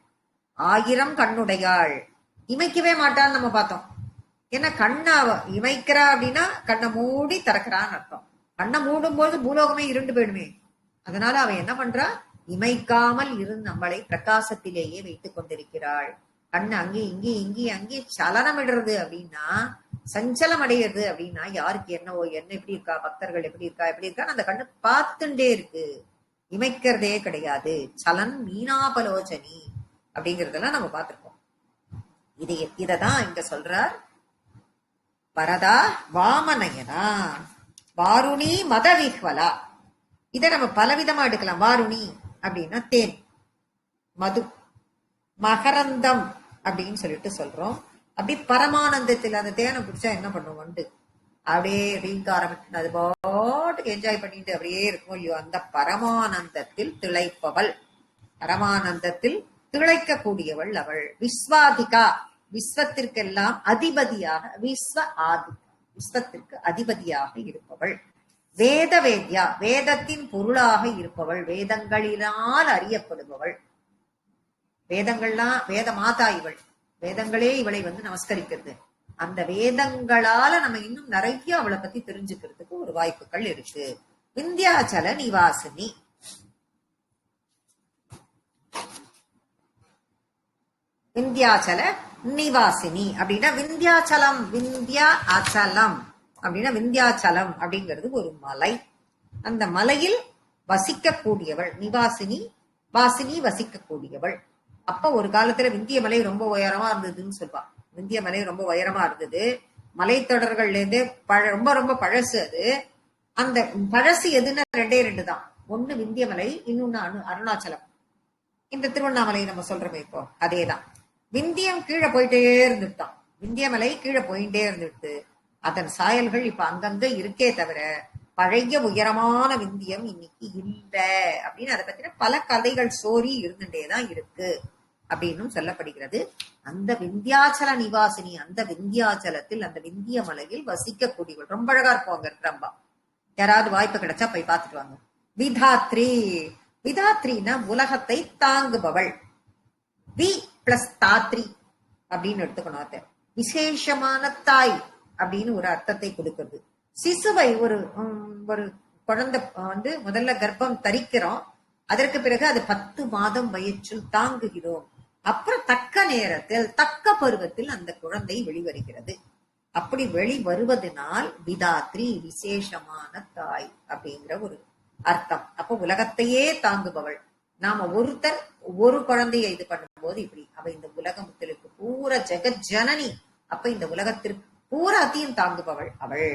1000 கண்ணுடையாள். இமைக்கவே மாட்டான்னு நம்ம பார்த்தோம். ஏன்னா கண்ணை இமைக்கிறா அப்படின்னா கண்ணை மூடி திறக்கிறான்னு அர்த்தம். கண்ணை மூடும் போது பூலோகமே இருண்டு போயிடுமே. அதனால அவ என்ன பண்றா? இமைக்காமல் இருந்து நம்மளை பிரகாசத்திலேயே வைத்துக் கொண்டிருக்கிறாள். கண்ணு அங்கே இங்கே சலனமிடுறது அப்படின்னா, சஞ்சலம் அடையிறது அப்படின்னா, யாருக்கு என்னவோ, என்ன எப்படி இருக்கா, பக்தர்கள் எப்படி இருக்கா அந்த கண்ணு பார்த்துட்டே இருக்கு. இமைக்கிறதே கிடையாது. சலன் மீனாபலோச்சனி அப்படிங்கறதெல்லாம் நம்ம பார்த்திருக்கோம். இததான் இங்க சொல்றார். வரதா வாமநயனா வாருணி மதவிஹ்வலா. இதை நம்ம பலவிதமா எடுக்கலாம். வாருணி அப்படின்னா தேன், மது, மகரந்தம் அப்படின்னு சொல்லிட்டு சொல்றோம். அப்படி பரமானந்தத்தில் அந்த தேனை குடிச்சா என்ன பண்ணும்? அப்படியே ரீங்காரம் அது பாட்டுக்கு என்ஜாய் பண்ணிட்டு அப்படியே இருக்கும் இல்லையோ, அந்த பரமானந்தத்தில் திளைப்பவள், பரமானந்தத்தில் திளைக்க கூடியவள் அவள். விஸ்வாதிகா விஸ்வத்திற்கெல்லாம் அதிபதியாக, விஸ்வத்திற்கு அதிபதியாக இருப்பவள். வேத வேத்யா, வேதத்தின் பொருளாக இருப்பவள், வேதங்களினால் அறியப்படுபவள். வேதங்கள்லாம் வேத மாதா இவள், வேதங்களே இவளை நமஸ்கரிக்கிறது. அந்த வேதங்களால நம்ம இன்னும் நிறைய அவளை பத்தி தெரிஞ்சுக்கிறதுக்கு ஒரு வாய்ப்புகள் இருக்கு. விந்தியாச்சல நிவாசினி. விந்தியாச்சல நிவாசினி அப்படின்னா விந்தியாச்சலம், விந்தியா அச்சலம் அப்படின்னா விந்தியாச்சலம் அப்படிங்கிறது ஒரு மலை. அந்த மலையில் வசிக்கக்கூடியவள் நிவாசினி. வாசினி வசிக்கக்கூடியவள். அப்ப ஒரு காலத்துல விந்திய மலை ரொம்ப உயரமா இருந்ததுன்னு சொல்வா. விந்திய மலை ரொம்ப உயரமா இருந்தது. மலைத்தொடர்கள்ல இருந்தே ரொம்ப ரொம்ப பழசு அது. அந்த பழசு எதுன்னா ரெண்டு தான். ஒண்ணு விந்திய மலை, இன்னொன்னு அருணாச்சலம். இந்த திருவண்ணாமலை நம்ம சொல்றோமே இப்போ அதேதான். விந்தியம் கீழே போயிட்டே இருந்துட்டான். விந்திய மலை கீழே போயிட்டே இருந்துட்டு அதன் சாயல்கள் இப்ப அங்கங்க இருக்கே தவிர பழைய உயரமான விந்தியம் இன்னைக்கு இல்ல அப்படின்னு அதை பத்தின பல கதைகள் சோரி இருந்துட்டேதான் இருக்கு அப்படின்னு சொல்லப்படுகிறது. அந்த விந்தியாச்சல நிவாசினி, அந்த விந்தியாச்சலத்தில் அந்த விந்திய மலையில் வசிக்கக்கூடியவள். ரொம்ப அழகா இருக்கும் அங்க இருக்கிறம்பா. யாராவது வாய்ப்பு கிடைச்சா போய் பார்த்துட்டு வாங்க. விதாத்ரி. விதாத்ரினா உலகத்தை தாங்குபவள். வி பிளஸ் தாத்ரி அப்படின்னு எடுத்துக்கணும். அது விசேஷமான தாய் அப்படின்னு ஒரு அர்த்தத்தை கொடுக்கிறது. சிசுவை ஒரு குழந்தை முதல்ல கர்ப்பம் தரிக்கிறோம். அதற்கு பிறகு அது 10 மாதம் வயிற்றில் தாங்குகிறோம். அப்புறம் தக்க நேரத்தில் தக்க பருவத்தில் அந்த குழந்தை வெளிவருகிறது. அப்படி வெளிவருவதனால் விதாத்ரி விசேஷமான தாய் அப்படிங்கிற ஒரு அர்த்தம். அப்ப உலகத்தையே தாங்குபவள். நாம ஒருத்தர் ஒரு குழந்தைய இது பண்ணும்போது இப்படி அவ இந்த உலகத்திற்கு பூரா ஜெகத் ஜனனி. அப்ப இந்த உலகத்திற்கு பூராத்தையும் தாங்குபவள் அவள்.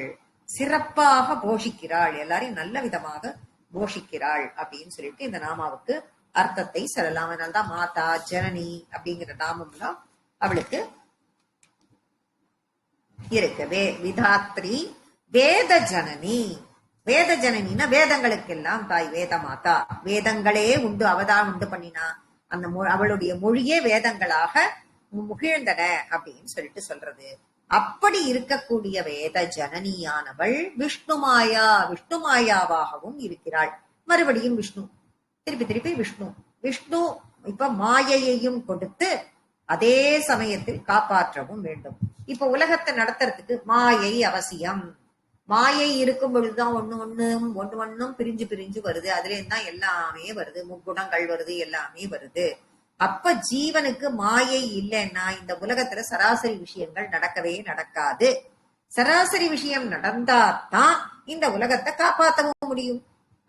சிறப்பாக போஷிக்கிறாள், எல்லாரையும் நல்ல விதமாக போஷிக்கிறாள் அப்படின்னு சொல்லிட்டு இந்த நாமாவுக்கு அர்த்தத்தை சொல்லலாம். அதனால்தான் மாதா ஜனனி அப்படிங்கிற நாமம்லாம் அவளுக்கு இருக்கவே. விதாத்ரி வேத ஜனனி. வேத ஜனனின்னா வேதங்களுக்கெல்லாம் தாய், வேத மாதா. வேதங்களே உண்டு, அவதான் உண்டு பண்ணினா. அந்த அவளுடைய மொழியே வேதங்களாக முகிழ்ந்தன அப்படின்னு சொல்லிட்டு சொல்றது. அப்படி இருக்கக்கூடிய வேத ஜனனியானவள் விஷ்ணுமாயா, விஷ்ணுமாயாவாகவும் இருக்கிறாள். மறுபடியும் விஷ்ணு, திருப்பி திருப்பி விஷ்ணு. விஷ்ணு இப்ப மாயையையும் கொடுத்து அதே சமயத்தில் காப்பாற்றவும் வேண்டும். இப்ப உலகத்தை நடத்துறதுக்கு மாயை அவசியம். மாயை இருக்கும் பொழுதுதான் ஒண்ணும் பிரிஞ்சு பிரிஞ்சு வருது. அதுல இருந்தான் எல்லாமே வருது, முக்குணங்கள் வருது, எல்லாமே வருது. அப்ப ஜீவனுக்கு மாயை இல்லைன்னா இந்த உலகத்துல சராசரி விஷயங்கள் நடக்கவே நடக்காது. சராசரி விஷயம் நடந்தாதான் இந்த உலகத்தை காப்பாற்றவும் முடியும்.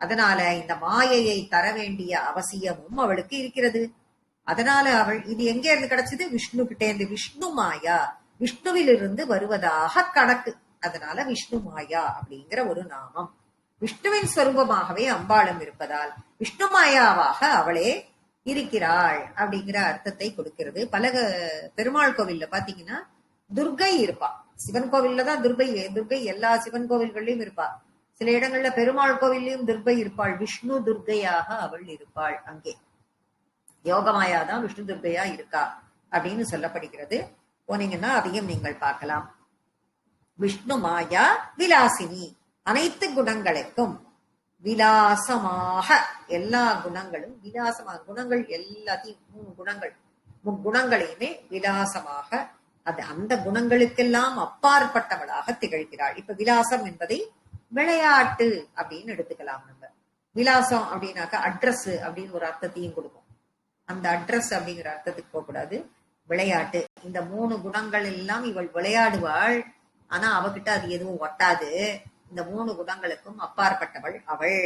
அதனால இந்த மாயையை தர வேண்டிய அவசியமும் அவளுக்கு இருக்கிறது. அதனால அவள் இது எங்க இருந்து கிடைச்சது? விஷ்ணு கிட்டே இருந்து. விஷ்ணு மாயா, விஷ்ணுவிலிருந்து வருவதாக கணக்கு. அதனால விஷ்ணு மாயா அப்படிங்கிற ஒரு நாமம். விஷ்ணுவின் சொரூபமாகவே அம்பாளும் இருப்பதால் விஷ்ணு மாயாவாக அவளே இருக்கிறாள் அப்படிங்கிற அர்த்தத்தை கொடுக்கிறது. பல பெருமாள் கோவில்ல பாத்தீங்கன்னா துர்கை இருப்பா. சிவன் கோவில்ல தான் துர்கை எல்லா சிவன் கோவில்கள்லயும் இருப்பா. சில இடங்கள்ல பெருமாள் கோவில்லையும் துர்கை இருப்பாள். விஷ்ணு துர்கையாக அவள் இருப்பாள். அங்கே யோகமாயாதான் விஷ்ணு துர்கையா இருக்கா அப்படின்னு சொல்லப்படுகிறது. போனீங்கன்னா அதையும் நீங்கள் பார்க்கலாம். விஷ்ணு மாயா விலாசினி, அனைத்து குணங்களுக்கும் விலாசமாக, எல்லா குணங்களும் விலாசமாக, குணங்கள் எல்லாத்தையும் முக்குணங்களையுமே விலாசமாக அந்த குணங்களுக்கெல்லாம் அப்பாற்பட்டவளாக திகழ்கிறாள். இப்ப விலாசம் என்பதை விளையாட்டு அப்படின்னு எடுத்துக்கலாம். நம்ம விலாசம் அப்படின்னாக்கா அட்ரஸ் அப்படின்னு ஒரு அர்த்தத்தையும் கொடுக்கும். அந்த அட்ரஸ் அப்படிங்கிற அர்த்தத்துக்கு போகக்கூடாது. விளையாட்டு, இந்த 3 குணங்கள் எல்லாம் இவள் விளையாடுவாள். ஆனா அவகிட்ட அது எதுவும் ஒட்டாது. இந்த 3 குணங்களுக்கும் அப்பாற்பட்டவள் அவள்.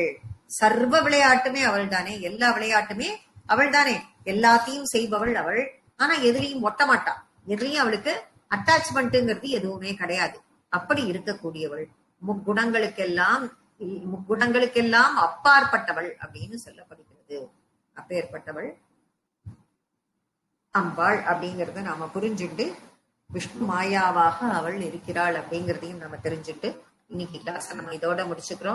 சர்வ விளையாட்டுமே அவள் தானே, எல்லா விளையாட்டுமே அவள் தானே, எல்லாத்தையும் செய்பவள் அவள். ஆனா எதிரையும் ஒட்ட மாட்டாள். எதிரையும் அவளுக்கு அட்டாச்மெண்ட்ங்கிறது எதுவுமே கிடையாது. அப்படி இருக்கக்கூடியவள், முக்குணங்களுக்கெல்லாம் அப்பாற்பட்டவள் அப்படின்னு சொல்லப்படுகிறது. அப்பேற்பட்டவள் அம்பாள் அப்படிங்கறத நாம புரிஞ்சுட்டு விஷ்ணு மாயாவாக அவள் இருக்கிறாள் அப்படிங்கிறதையும் நம்ம தெரிஞ்சுட்டு இன்னைக்கு கிளாஸ் நம்ம இதோட முடிச்சுக்கிறோம்.